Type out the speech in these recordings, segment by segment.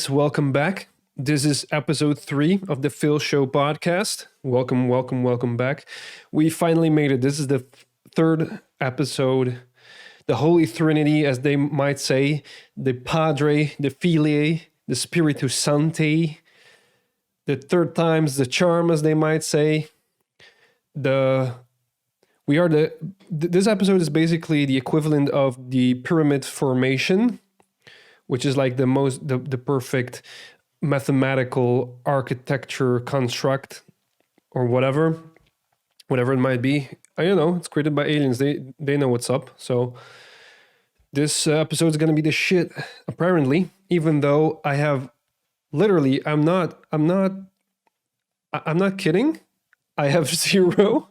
guys, welcome back. This is episode 3 of the Phil Show podcast. Welcome back. We finally made it. This is the third episode, the Holy Trinity, as they might say, the Padre, the Filii, the Spiritus Sancti, the third time's the charm, as they might say. This episode is basically the equivalent of the pyramid formation, which is like the perfect mathematical architecture construct or whatever it might be. I don't know, it's created by aliens. They know what's up. So this episode is going to be the shit, apparently, even though I have literally, I'm not kidding. I have 0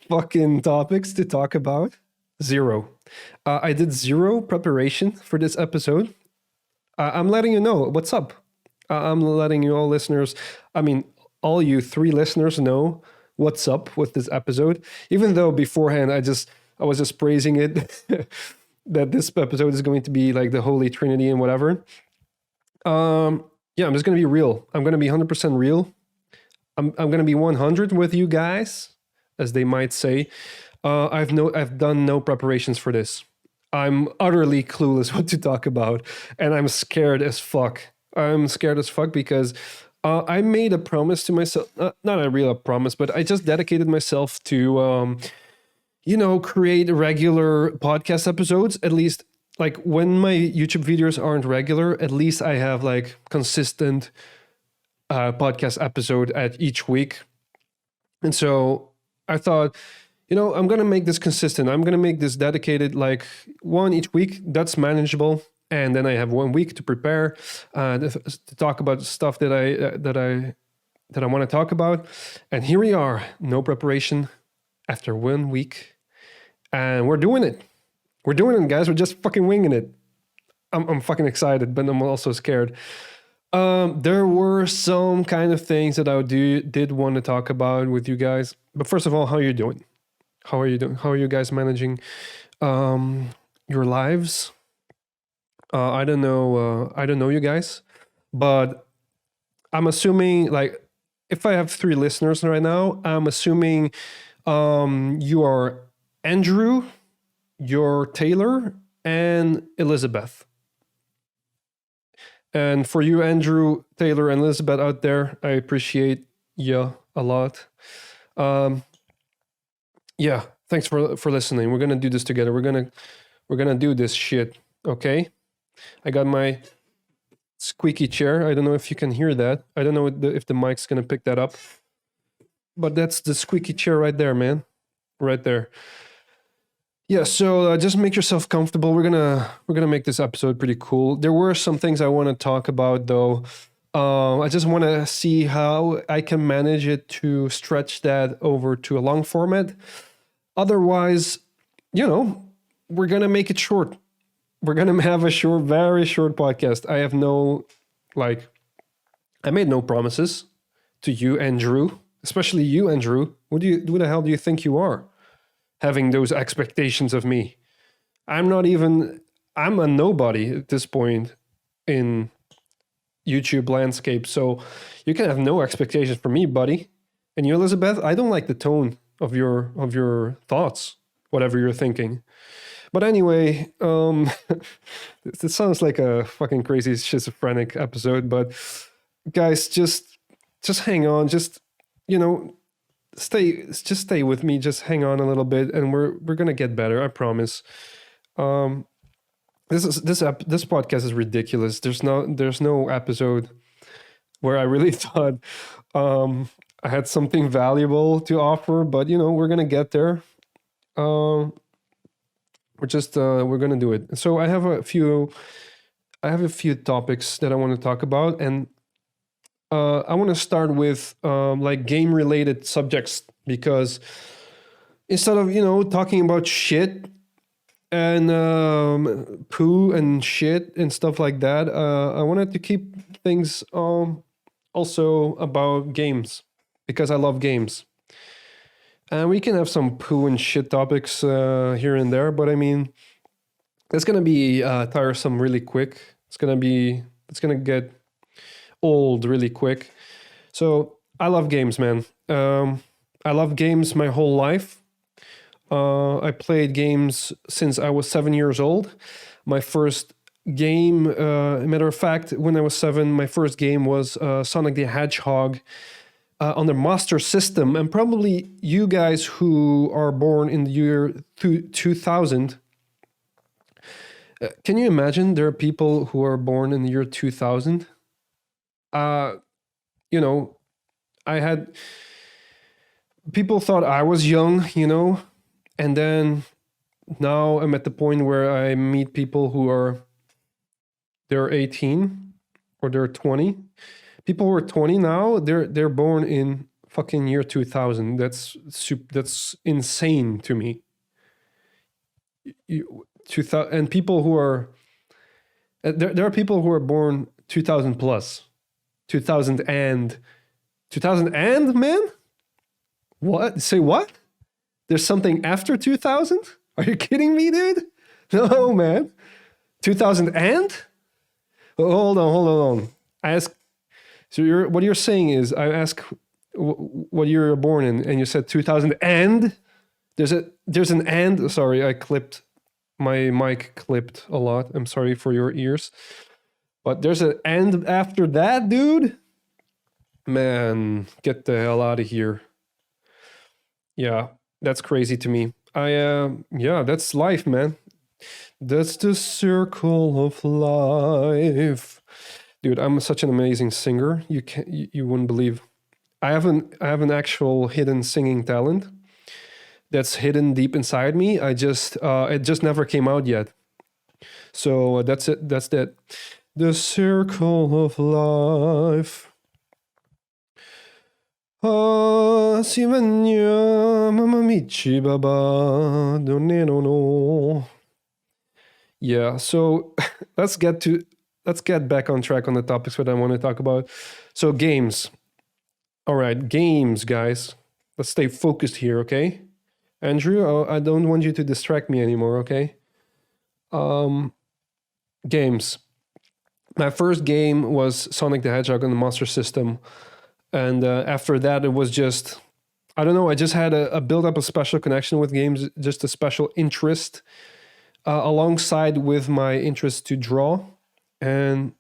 fucking topics to talk about. 0. I did 0 preparation for this episode. I'm letting you know what's up. I'm letting you all listeners, all you 3 listeners know what's up with this episode. Even though beforehand I was just praising it that this episode is going to be like the Holy Trinity and whatever. I'm just going to be real. I'm going to be 100% real. I'm going to be 100 with you guys, as they might say. I've done no preparations for this. I'm utterly clueless what to talk about, and I'm scared as fuck. I'm scared as fuck because I made a promise to myself, not a real promise, but I just dedicated myself to, create regular podcast episodes. At least, like, when my YouTube videos aren't regular, at least I have like consistent podcast episode at each week. And so I thought, I'm going to make this consistent. I'm going to make this dedicated, like, one each week. That's manageable. And then I have 1 week to prepare to talk about stuff that I want to talk about. And here we are, no preparation after 1 week. And we're doing it. We're doing it, guys. We're just fucking winging it. I'm fucking excited, but I'm also scared. There were some kind of things that I did want to talk about with you guys. But first of all, how are you doing? How are you doing? How are you guys managing your lives? I don't know you guys, but I'm assuming, like, if I have 3 listeners right now, I'm assuming you are Andrew, you're Taylor, and Elizabeth. And for you, Andrew, Taylor, and Elizabeth out there, I appreciate you a lot. Thanks for listening. We're gonna do this together. We're gonna do this shit. Okay. I got my squeaky chair. I don't know if you can hear that. I don't know if the mic's gonna pick that up. But that's the squeaky chair right there, man. Right there. Yeah, so just make yourself comfortable. We're gonna make this episode pretty cool. There were some things I want to talk about, though. I just want to see how I can manage it to stretch that over to a long format. Otherwise, we're gonna make it short. We're gonna have a very short podcast. I made no promises to you, Andrew. Especially you, Andrew. Who the hell do you think you are? Having those expectations of me. I'm a nobody at this point in YouTube landscape, so you can have no expectations from me, buddy. And you, Elizabeth, I don't like the tone of your thoughts, whatever you're thinking. But anyway, this sounds like a fucking crazy schizophrenic episode, but guys, just hang on, stay with me, just hang on a little bit, and we're gonna get better, I promise. This podcast is ridiculous. There's no episode where I really thought I had something valuable to offer, but we're gonna get there. We're gonna do it. So I have a few topics that I want to talk about, and I want to start with like game related subjects, because instead of talking about shit and poo and shit and stuff like that, I wanted to keep things also about games, because I love games. And we can have some poo and shit topics here and there, but I mean, it's gonna be tiresome really quick. It's gonna get old really quick. So I love games, man. I love games my whole life. I played games since I was 7 years old. My first game, matter of fact, when I was 7, my first game was Sonic the Hedgehog on the Master System. And probably you guys who are born in the year 2000, can you imagine there are people who are born in the year 2000? You know, I had people thought I was young, and then now I'm at the point where I meet people who they're 18 or they're 20. People who are 20 now, they're born in fucking year 2000. That's insane to me. 2000, and people who are there are people who are born 2000 plus, 2000 and man. What? Say what? There's something after 2000? Are you kidding me, dude? No, man. 2000 and? Hold on. I ask. So what you're saying is, I ask what year you're born in, and you said 2000 and? There's an and. Sorry, my mic clipped a lot. I'm sorry for your ears. But there's an and after that, dude? Man, get the hell out of here. Yeah, that's crazy to me. Yeah, that's life, man. That's the circle of life. Dude, I'm such an amazing singer. You wouldn't believe. I have an actual hidden singing talent that's hidden deep inside me. It just never came out yet. So that's it. That's that. The circle of life. Si veniamo amici baba no. Yeah, so let's get back on track on the topics that I want to talk about. So games. All right, games, guys. Let's stay focused here, okay? Andrew, I don't want you to distract me anymore, okay? Games. My first game was Sonic the Hedgehog on the Master System. And after that, it was just, I don't know, I just had a build up a special connection with games, just a special interest alongside with my interest to draw. And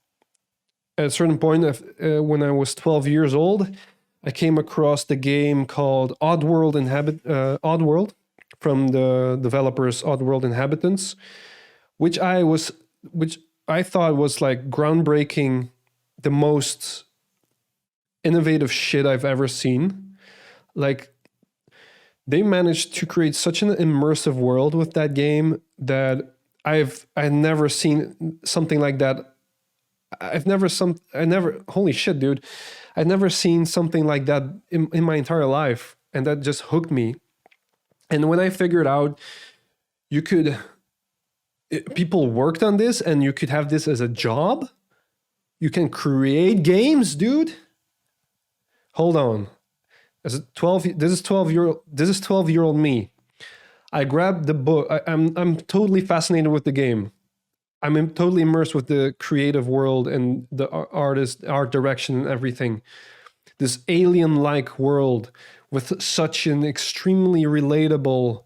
at a certain point, when I was 12 years old, I came across the game called Oddworld from the developers Oddworld Inhabitants, which I thought was like groundbreaking, the most innovative shit I've ever seen. Like, they managed to create such an immersive world with that game that I've never seen something like that. Holy shit, dude. I've never seen something like that in my entire life. And that just hooked me. And when I figured out people worked on this and you could have this as a job, you can create games, dude. Hold on. This is 12-year-old me. I grabbed the book. I'm totally fascinated with the game. I'm totally immersed with the creative world and the art direction and everything. This alien-like world with such an extremely relatable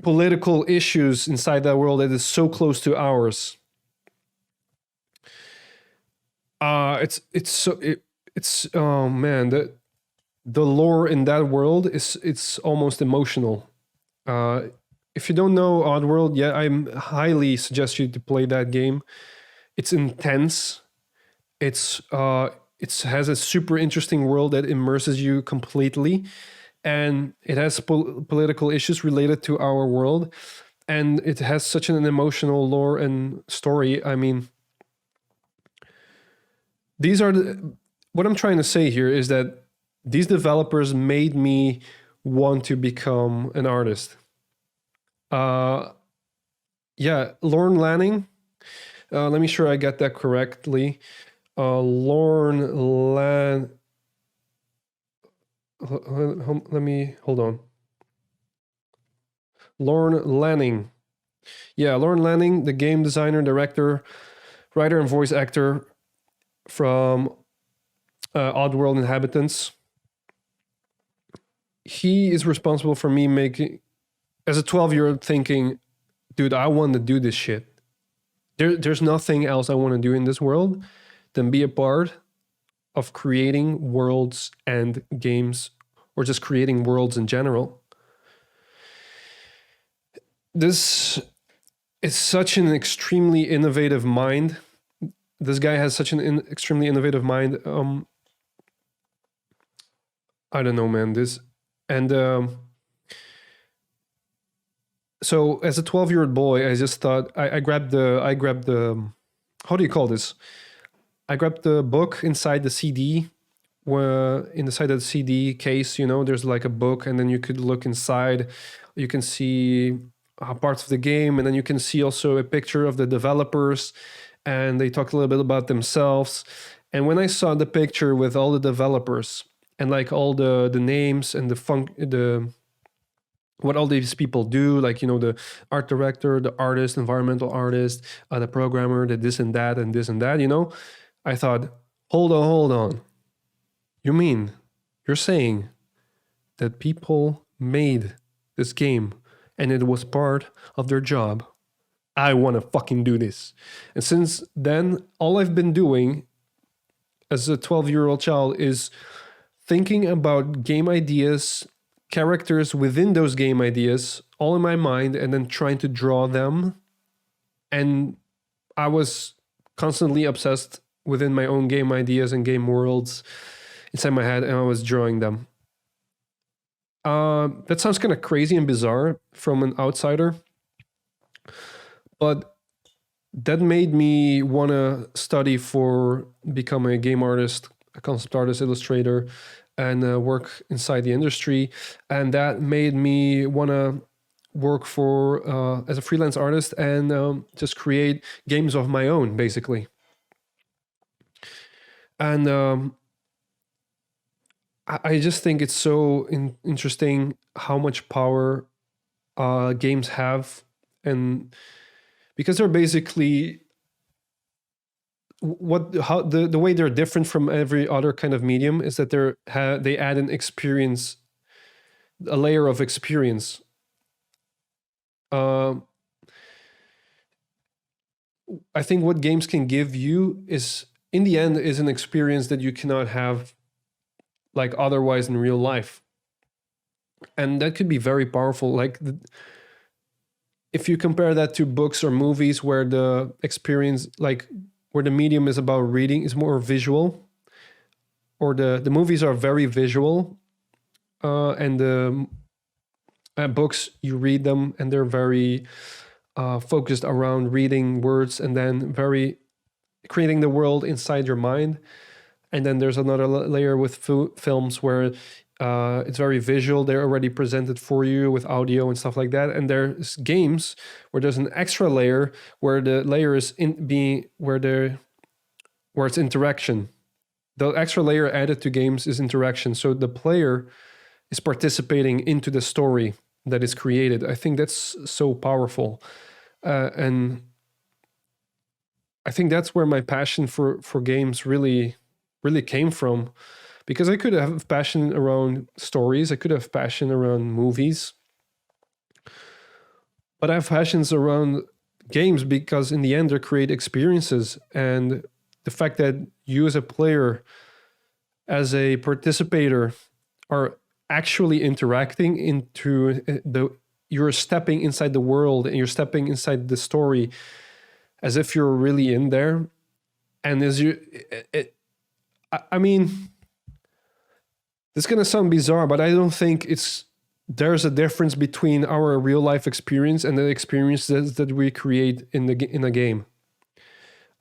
political issues inside that world that is so close to ours. It's oh man, the lore in that world it's almost emotional. If you don't know Oddworld, yeah, I highly suggest you to play that game. It's intense. It has a super interesting world that immerses you completely, and it has political issues related to our world, and it has such an emotional lore and story. I mean, what I'm trying to say here is that these developers made me want to become an artist. Lorne Lanning. Let me sure I get that correctly. Lorne Lan. Let me hold on. Lorne Lanning. Yeah, Lorne Lanning, the game designer, director, writer, and voice actor. from Oddworld Inhabitants. He is responsible for me making, as a 12-year-old, thinking, dude, I want to do this shit. There's nothing else I want to do in this world than be a part of creating worlds and games, or just creating worlds in general. This is such an extremely innovative mind. This guy has such an extremely innovative mind. I don't know, man. So as a 12-year-old boy, I just thought I grabbed the how do you call this? I grabbed the book inside the CD. Where inside the CD case, there's like a book, and then you could look inside. You can see parts of the game, and then you can see also a picture of the developers, and they talk a little bit about themselves. And when I saw the picture with all the developers and like all the names and the what all these people do, like the art director, the artist, environmental artist, the programmer, the this and that and this and that, I thought, hold on. You mean you're saying that people made this game and it was part of their job? I want to fucking do this. And since then, all I've been doing as a 12-year-old child is thinking about game ideas, characters within those game ideas, all in my mind, and then trying to draw them. And I was constantly obsessed within my own game ideas and game worlds inside my head, and I was drawing them. That sounds kind of crazy and bizarre from an outsider, but that made me want to study for become a game artist, a concept artist, illustrator, and work inside the industry. And that made me want to work for as a freelance artist and just create games of my own, basically. And I just think it's so interesting how much power games have, and because they're basically the way they're different from every other kind of medium is that they add an experience, a layer of experience. I think what games can give you is, in the end, is an experience that you cannot have like otherwise in real life. And that could be very powerful. Like if you compare that to books or movies where the experience, like where the medium is about reading, is more visual, or the movies are very visual, and the books, you read them and they're very focused around reading words and then very creating the world inside your mind. And then there's another layer with films where it's very visual. They're already presented for you with audio and stuff like that. And there's games where there's an extra layer where the layer is where it's interaction. The extra layer added to games is interaction. So the player is participating into the story that is created. I think that's so powerful. And I think that's where my passion for games really came from, because I could have passion around stories, I could have passion around movies, but I have passions around games because in the end they create experiences. And the fact that you as a player, as a participator, are actually interacting into you're stepping inside the world and you're stepping inside the story as if you're really in there. And I mean, this is going to sound bizarre, but I don't think there's a difference between our real life experience and the experiences that we create in a game.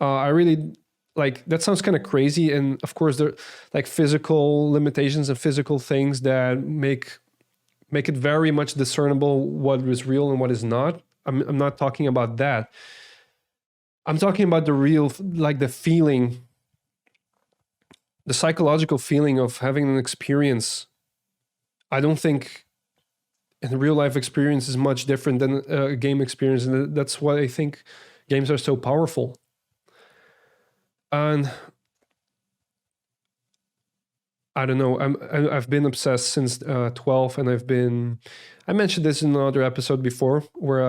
I really that sounds kind of crazy. And of course there are like physical limitations and physical things that make it very much discernible what is real and what is not. I'm not talking about that. I'm talking about the real, like the feeling, the psychological feeling of having an experience. I don't think a real life experience is much different than a game experience. And that's why I think games are so powerful. And I don't know. I've been obsessed since 12, and I mentioned this in another episode before, where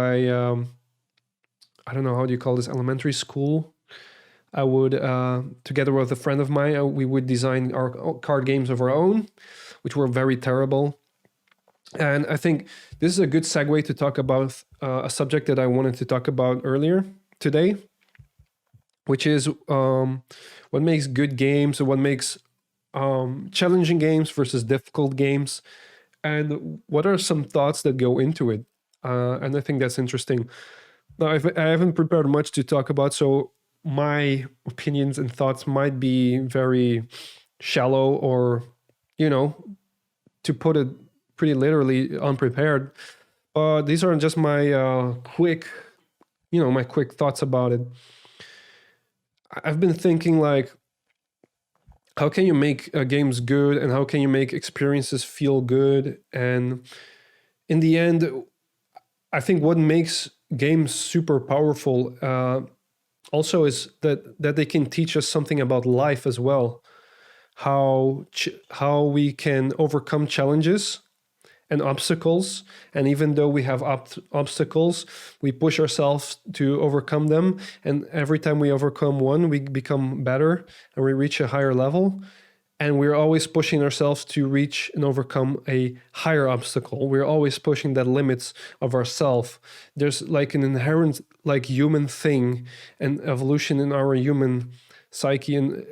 I don't know, how do you call this, elementary school. I would, together with a friend of mine, we would design our card games of our own, which were very terrible. And I think this is a good segue to talk about a subject that I wanted to talk about earlier today, which is what makes good games, or what makes challenging games versus difficult games, and what are some thoughts that go into it. And I think that's interesting. Now, I haven't prepared much to talk about, so my opinions and thoughts might be very shallow, or, you know, to put it pretty literally, unprepared. But these are just my my quick thoughts about it. I've been thinking, like, how can you make games good, and how can you make experiences feel good? And in the end, I think what makes games super powerful also is that they can teach us something about life as well. How we can overcome challenges and obstacles, and even though we have obstacles, we push ourselves to overcome them, and every time we overcome one, we become better and we reach a higher level, and we're always pushing ourselves to reach and overcome a higher obstacle. We're always pushing the limits of ourself. There's like an inherent, like, human thing and evolution in our human psyche and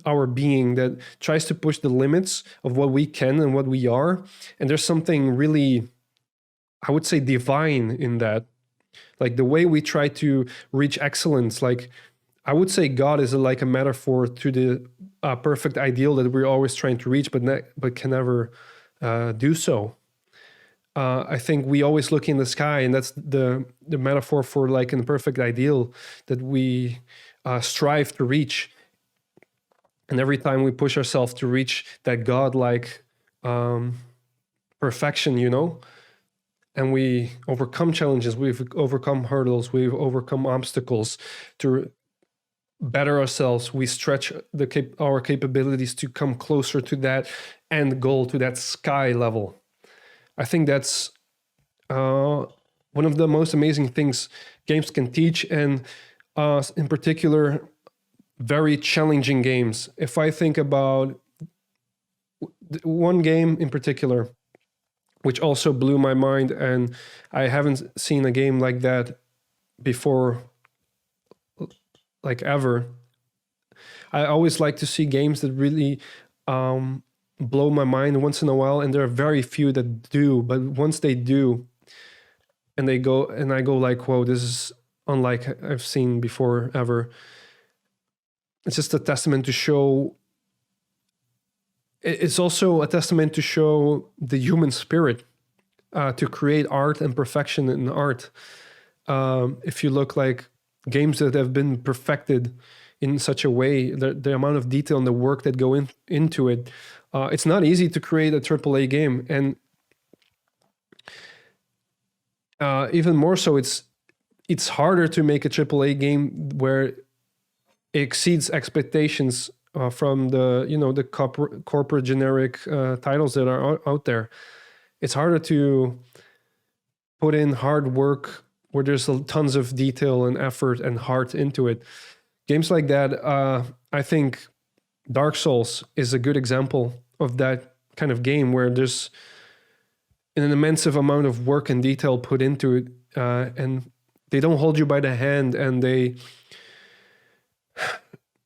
our being that tries to push the limits of what we can and what we are. And there's something really, I would say, divine in that. Like the way we try to reach excellence, like, I would say God is like a metaphor to the perfect ideal that we're always trying to reach, but can never do so. I think we always look in the sky, and that's the metaphor for like a perfect ideal that we strive to reach. And every time we push ourselves to reach that God-like perfection, and we overcome challenges, we've overcome hurdles, we've overcome obstacles to better ourselves, we stretch our capabilities to come closer to that end goal, to that sky level. I think that's one of the most amazing things games can teach, and in particular, very challenging games. If I think about one game in particular, which also blew my mind, and I haven't seen a game like that before, like, ever. I always like to see games that really blow my mind once in a while, and there are very few that do, but once they do, and I go like, whoa, this is unlike I've seen before ever. It's just a testament to show, it's also a testament to show the human spirit, to create art and perfection in art. If you look like games that have been perfected in such a way, the amount of detail and the work that go into it, it's not easy to create a AAA game. And even more so, it's harder to make a AAA game where it exceeds expectations from the corporate generic titles that are out there. It's harder to put in hard work where there's tons of detail and effort and heart into it. Games like that, I think Dark Souls is a good example of that kind of game, where there's an immense amount of work and detail put into it, and they don't hold you by the hand, and they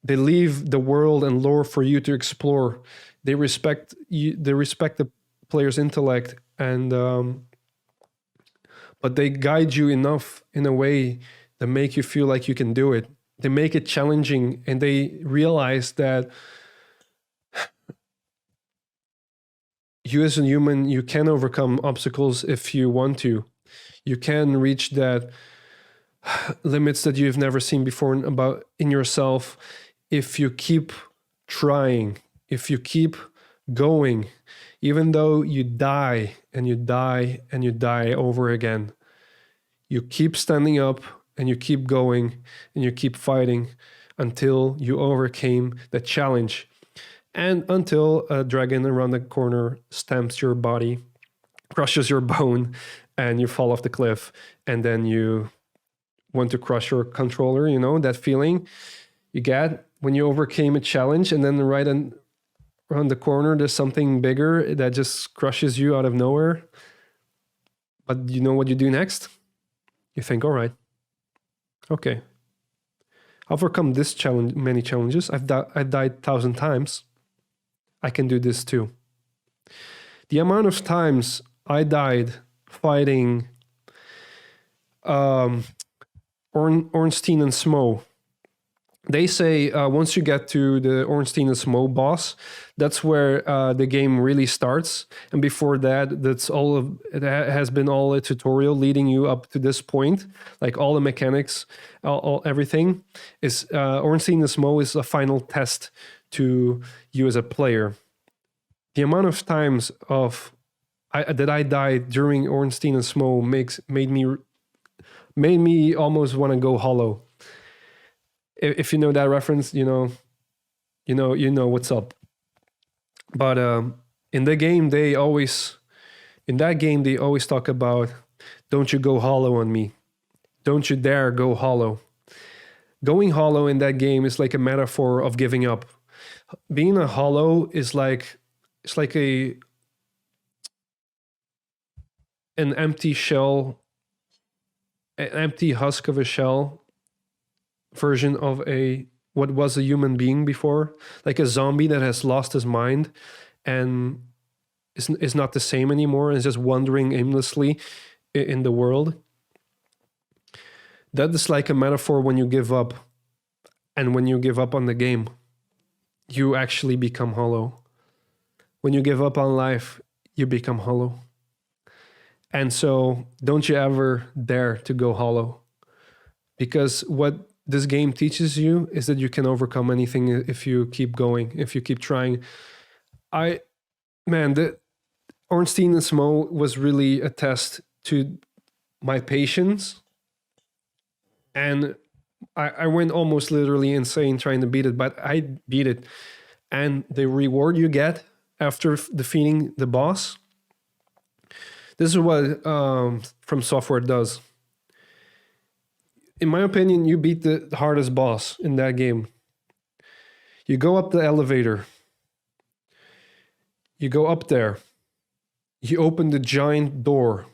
leave the world and lore for you to explore. They respect you, they respect the player's intellect, and but they guide you enough in a way that make you feel like you can do it. They make it challenging, and they realize that you as a human, you can overcome obstacles if you want to. You can reach that limits that you've never seen before in yourself if you keep trying, if you keep going, even though you die and you die and you die over again. You keep standing up and you keep going and you keep fighting until you overcame the challenge. and until a dragon around the corner stamps your body, crushes your bone, and you fall off the cliff, and then you want to crush your controller. You know that feeling you get when you overcame a challenge, and then around the corner there's something bigger that just crushes you out of nowhere. But you know what you do next? You think, all right, okay, I've overcome this challenge, many challenges. I've died 1,000 times. I can do this too. The amount of times I died fighting Ornstein and Smo. They say once you get to the Ornstein and Smo boss, that's where the game really starts. And before that, it has been all a tutorial leading you up to this point. Like all the mechanics, everything is Ornstein and Smo is a final test to you as a player. The amount of times that I died during Ornstein and Smo made me almost want to go hollow. If you know that reference, you know what's up. But in that game, they always talk about, don't you go hollow on me, don't you dare go hollow. Going hollow in that game is like a metaphor of giving up. Being a hollow is like an empty shell, an empty husk of a shell version of what was a human being before, like a zombie that has lost his mind and is not the same anymore and is just wandering aimlessly in the world. That is like a metaphor when you give up, and when you give up on the game, you actually become hollow. When you give up on life, you become hollow. And so don't you ever dare to go hollow, because what this game teaches you is that you can overcome anything if you keep going, if you keep trying. The Ornstein and Smo was really a test to my patience, and I went almost literally insane trying to beat it, but I beat it. And the reward you get after defeating the boss, this is what From Software does. In my opinion, you beat the hardest boss in that game. You go up the elevator. You go up there. You open the giant door.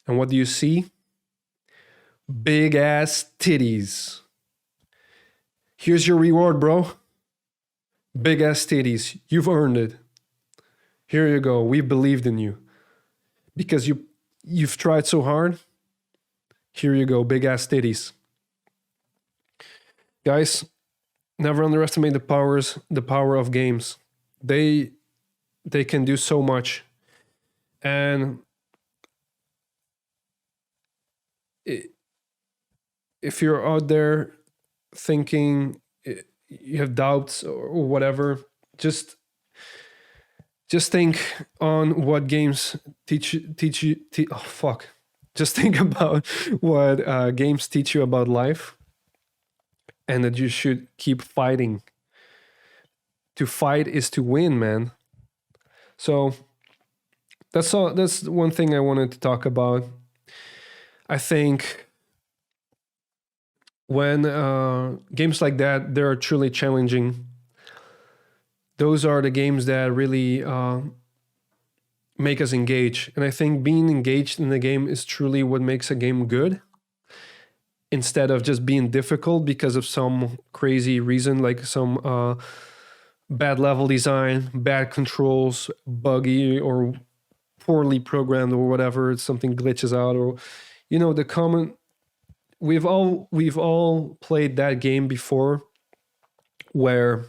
And what do you see? Big ass titties. Here's your reward, bro. Big ass titties. You've earned it. Here you go. We believed in you. Because you've tried so hard. Here you go, big ass titties. Guys, never underestimate the power of games. They can do so much. And if you're out there thinking you have doubts or whatever, just think on what games teach you. Oh fuck. Just think about what games teach you about life, and that you should keep fighting. To fight is to win, man. So that's all. That's one thing I wanted to talk about. I think when games like that, they're truly challenging. Those are the games that really make us engage. And I think being engaged in the game is truly what makes a game good, instead of just being difficult because of some crazy reason, like some bad level design, bad controls, buggy or poorly programmed or whatever. Something glitches out, or the common. We've all played that game before, where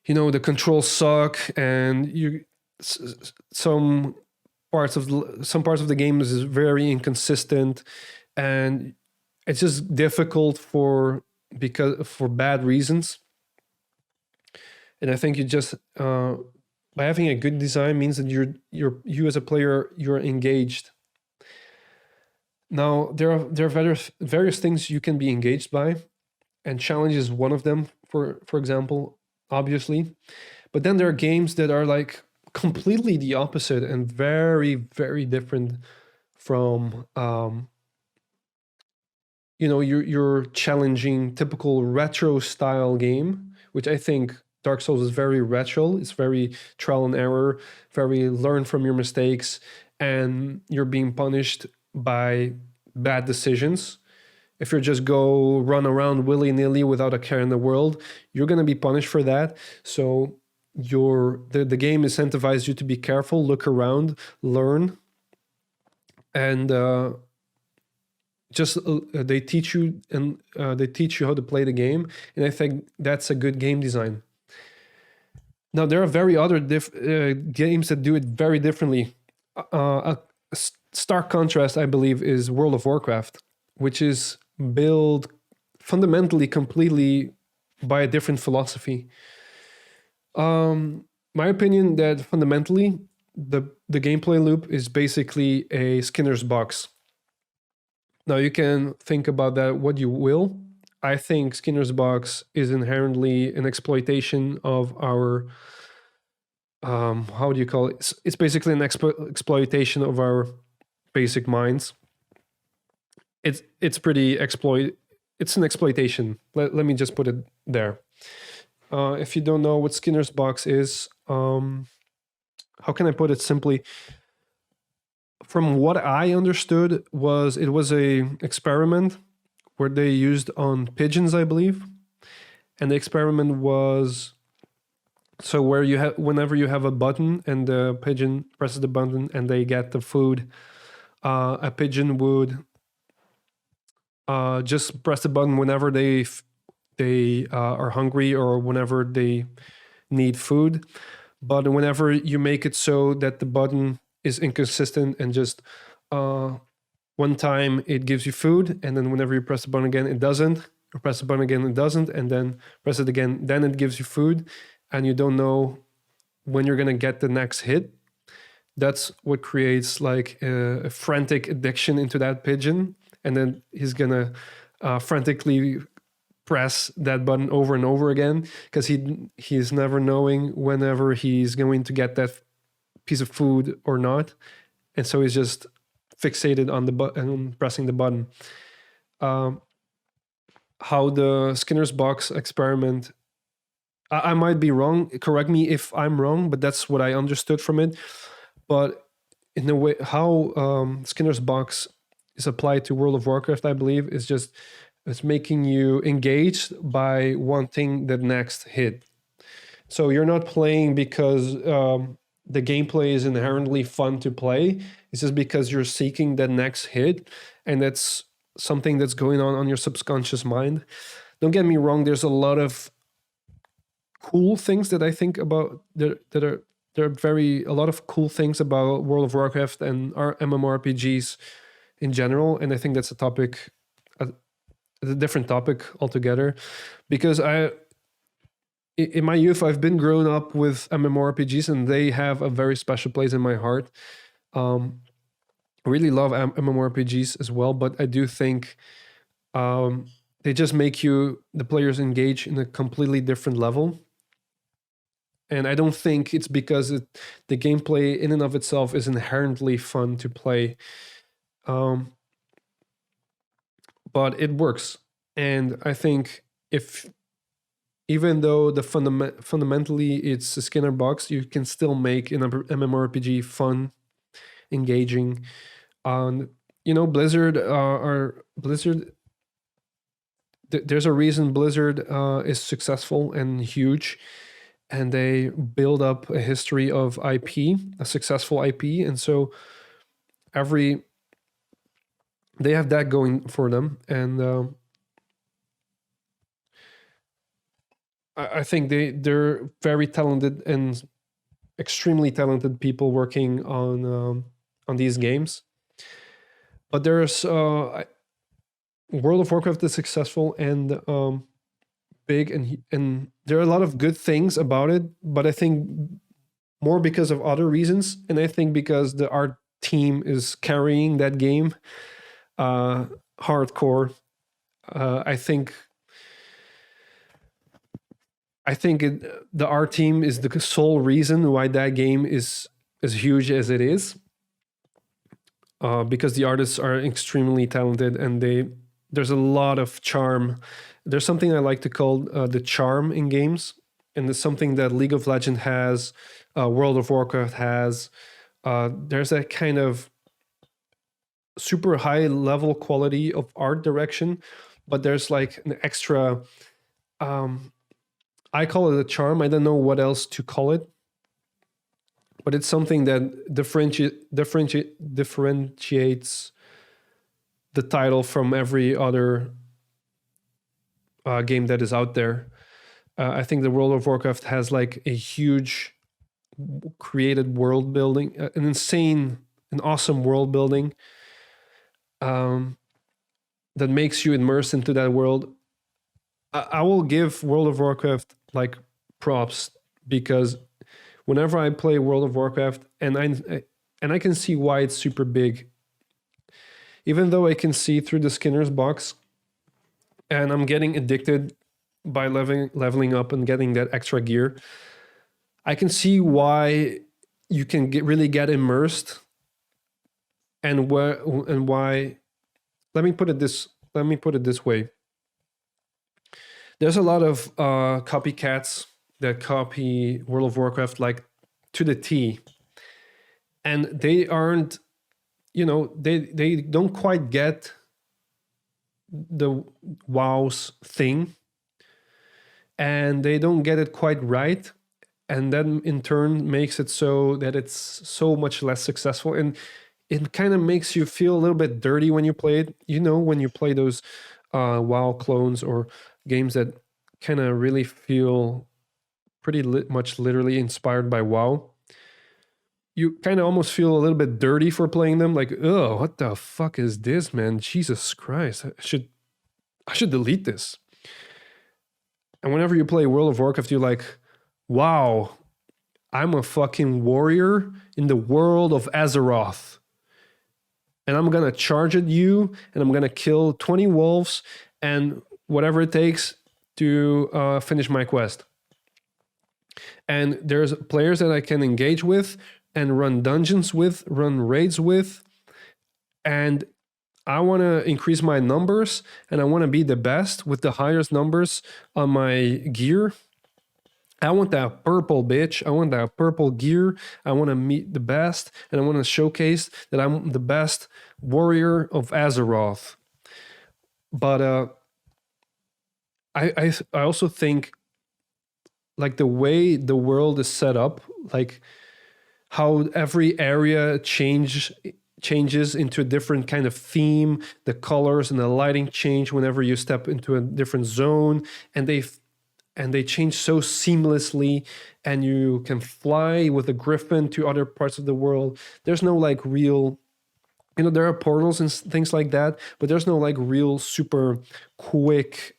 the controls suck and some parts of the game is very inconsistent, and it's just difficult for bad reasons. And I think you just by having a good design means that you as a player, you're engaged. Now there are various things you can be engaged by, and challenge is one of them. For example, obviously. But then there are games that are like completely the opposite and very, very different from your challenging typical retro style game, which I think Dark Souls is very retro. It's very trial and error, very learn from your mistakes, and you're being punished by bad decisions. If you just go run around willy nilly without a care in the world, you're gonna be punished for that. So the game incentivizes you to be careful, look around, learn, and just they teach you how to play the game, and I think that's a good game design. Now there are very other games that do it very differently. A stark contrast, I believe, is World of Warcraft, which is built fundamentally completely by a different philosophy. My opinion that fundamentally the gameplay loop is basically a Skinner's box. Now you can think about that what you will. I think Skinner's box is inherently an exploitation of our how do you call it? It's basically an exploitation of our basic minds. It's pretty exploit. It's an exploitation. Let me just put it there. If you don't know what Skinner's box is, how can I put it simply? From what I understood, it was a experiment where they used on pigeons, I believe, and the experiment was so where you have whenever you have a button and the pigeon presses the button and they get the food, a pigeon would just press the button whenever they are hungry or whenever they need food. But whenever you make it so that the button is inconsistent and just one time it gives you food, and then whenever you press the button again, it doesn't. Or press the button again, it doesn't, and then press it again, then it gives you food, and you don't know when you're gonna get the next hit. That's what creates like a frantic addiction into that pigeon, and then he's gonna frantically press that button over and over again because he's never knowing whenever he's going to get that piece of food or not, and so he's just fixated on the button, pressing the button. How the Skinner's box experiment, I might be wrong, correct me if I'm wrong, but that's what I understood from it. But in a way, how Skinner's box is applied to World of Warcraft, I believe, is just it's making you engaged by wanting the next hit. So you're not playing because the gameplay is inherently fun to play. It's just because you're seeking the next hit, and that's something that's going on your subconscious mind. Don't get me wrong, there's a lot of cool things that I think about that are there are a lot of cool things about World of Warcraft and our MMORPGs in general, and I think that's a topic, a different topic altogether, because in my youth I've been grown up with MMORPGs and they have a very special place in my heart. I really love MMORPGs as well, but I do think they just make the players engage in a completely different level. And I don't think it's because the gameplay in and of itself is inherently fun to play. But it works. And I think even though fundamentally it's a Skinner box, you can still make an MMORPG fun, engaging. Blizzard Blizzard. There's a reason Blizzard is successful and huge, and they build up a history of IP, a successful IP, and so they have that going for them, and I think they're very talented and extremely talented people working on these games. But there's World of Warcraft is successful and big, and there are a lot of good things about it. But I think more because of other reasons, and I think because the art team is carrying that game hardcore. I think I think the art team is the sole reason why that game is as huge as it is, because the artists are extremely talented and there's a lot of charm. There's something I like to call the charm in games, and it's something that League of Legends has, World of Warcraft has. There's that kind of super high level quality of art direction, but there's like an extra. I call it a charm. I don't know what else to call it, but it's something that differentiates the title from every other game that is out there. I think the World of Warcraft has like a huge created world building, an awesome world building that makes you immerse into that world. I will give World of Warcraft like props, because whenever I play World of Warcraft, and I can see why it's super big, even though I can see through the Skinner's box, and I'm getting addicted by leveling up and getting that extra gear. I can see why you can really get immersed, and why. Let me put it this way. There's a lot of copycats that copy World of Warcraft like to the T, and they aren't, they don't quite get the WoW's thing, and they don't get it quite right, and then in turn makes it so that it's so much less successful, and it kind of makes you feel a little bit dirty when you play it. When you play those WoW clones or games that kind of really feel pretty much literally inspired by WoW, you kind of almost feel a little bit dirty for playing them. Like, oh, what the fuck is this, man? Jesus Christ, I should delete this. And whenever you play World of Warcraft, you're like, wow, I'm a fucking warrior in the world of Azeroth, and I'm gonna charge at you, and I'm gonna kill 20 wolves and whatever it takes to finish my quest. And there's players that I can engage with and run dungeons with, run raids with, and I want to increase my numbers, and I want to be the best with the highest numbers on my gear. I want that purple, bitch. I want that purple gear. I want to meet the best, and I want to showcase that I'm the best warrior of Azeroth. But I also think, like, the way the world is set up, like how every area changes into a different kind of theme, the colors and the lighting change whenever you step into a different zone, and they change so seamlessly, and you can fly with a griffin to other parts of the world. There's no like real, there are portals and things like that, but there's no like real super quick,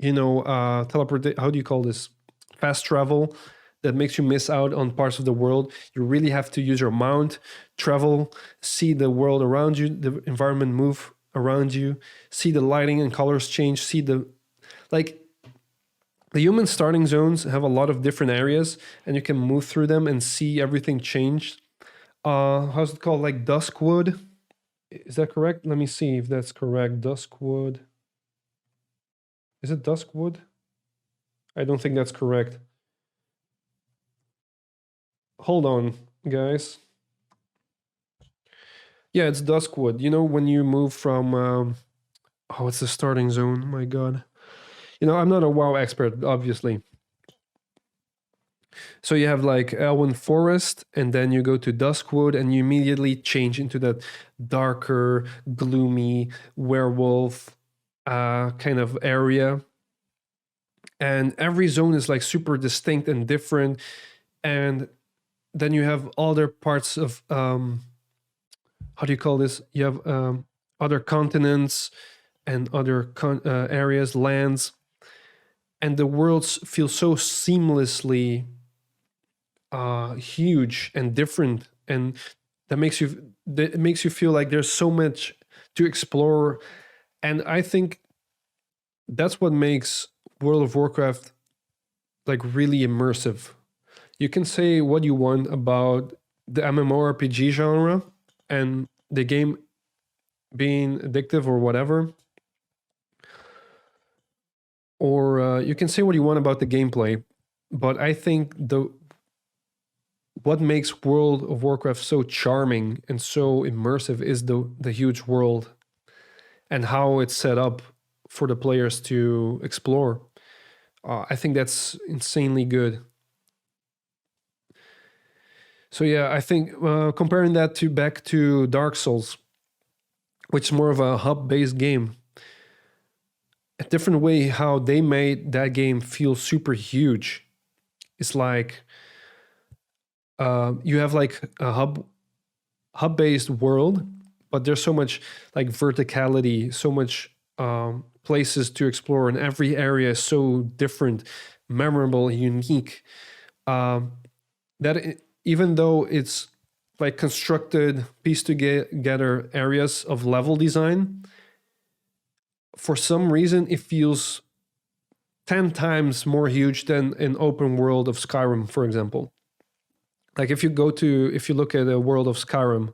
teleport. How do you call this? Fast travel that makes you miss out on parts of the world. You really have to use your mount, travel, see the world around you, the environment move around you, see the lighting and colors change, see the human starting zones have a lot of different areas, and you can move through them and see everything change. How's it called? Like Duskwood? Is that correct? Let me see if that's correct. Duskwood. Is it Duskwood? I don't think that's correct. Hold on, guys. Yeah, it's Duskwood. When you move from... it's the starting zone. My God. I'm not a WoW expert, obviously. So you have like Elwyn Forest, and then you go to Duskwood, and you immediately change into that darker, gloomy werewolf kind of area. And every zone is like super distinct and different. And then you have other parts of, how do you call this? You have other continents and other areas, lands. And the worlds feel so seamlessly huge and different, and that makes you feel like there's so much to explore. And I think that's what makes World of Warcraft like really immersive. You can say what you want about the MMORPG genre and the game being addictive or whatever, or you can say what you want about the gameplay, but I think what makes World of Warcraft so charming and so immersive is the huge world and how it's set up for the players to explore. I think that's insanely good. So yeah, I think comparing that to back to Dark Souls, which is more of a hub-based game, a different way how they made that game feel super huge. It's like you have like a hub-based world, but there's so much like verticality, so much places to explore, and every area is so different, memorable, unique. Even though it's like constructed, pieced together areas of level design, for some reason it feels 10 times more huge than an open world of Skyrim, for example. Like if you look at a world of Skyrim,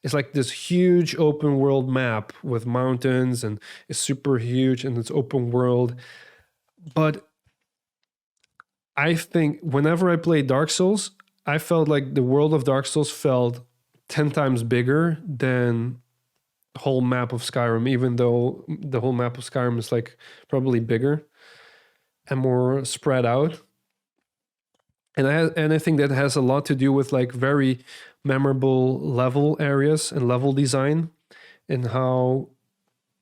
it's like this huge open world map with mountains and it's super huge and it's open world. But I think whenever I play Dark Souls, I felt like the world of Dark Souls felt 10 times bigger than the whole map of Skyrim, even though the whole map of Skyrim is like probably bigger and more spread out. And I think that has a lot to do with like very memorable level areas and level design and how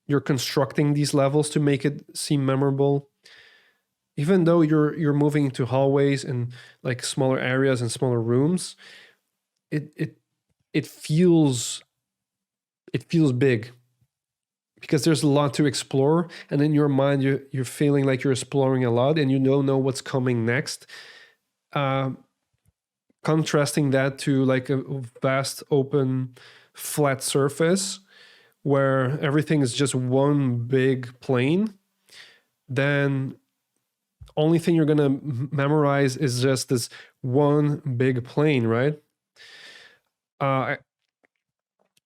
you're constructing these levels to make it seem memorable. Even though you're moving into hallways and like smaller areas and smaller rooms, it feels big because there's a lot to explore, and in your mind you're feeling like you're exploring a lot and you don't know what's coming next. Contrasting that to like a vast open flat surface where everything is just one big plane, then only thing you're gonna memorize is just this one big plane, right?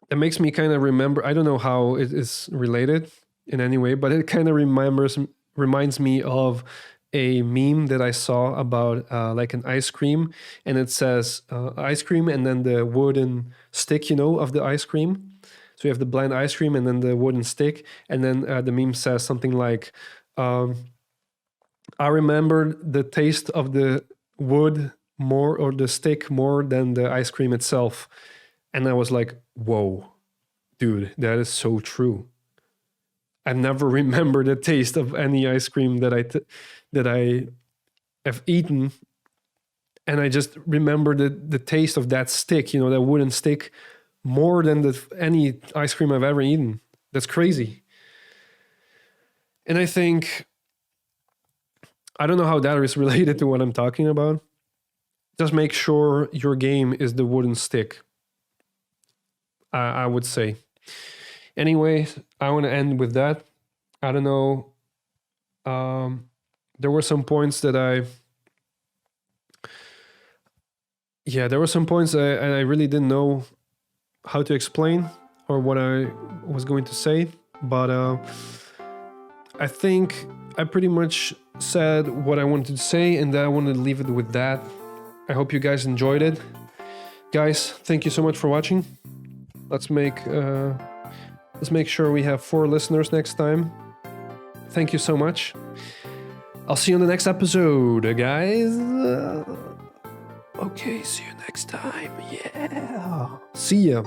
It makes me kind of remember, I don't know how it is related in any way, but it kind of reminds me of a meme that I saw about like an ice cream, and it says ice cream and then the wooden stick, of the ice cream. So you have the bland ice cream and then the wooden stick, and then the meme says something like, I remember the taste of the wood more, or the stick more than the ice cream itself. And I was like, whoa, dude, that is so true. I never remember the taste of any ice cream that I have eaten. And I just remember the taste of that stick, that wooden stick, more than any ice cream I've ever eaten. That's crazy. And I think, I don't know how that is related to what I'm talking about. Just make sure your game is the wooden stick, I would say. Anyway, I want to end with that. I don't know. There were some points that I really didn't know how to explain or what I was going to say. But I think I pretty much said what I wanted to say, and I wanted to leave it with that. I hope you guys enjoyed it. Guys, thank you so much for watching. Let's make sure we have 4 listeners next time. Thank you so much. I'll see you on the next episode, guys. Okay, see you next time. Yeah. See ya.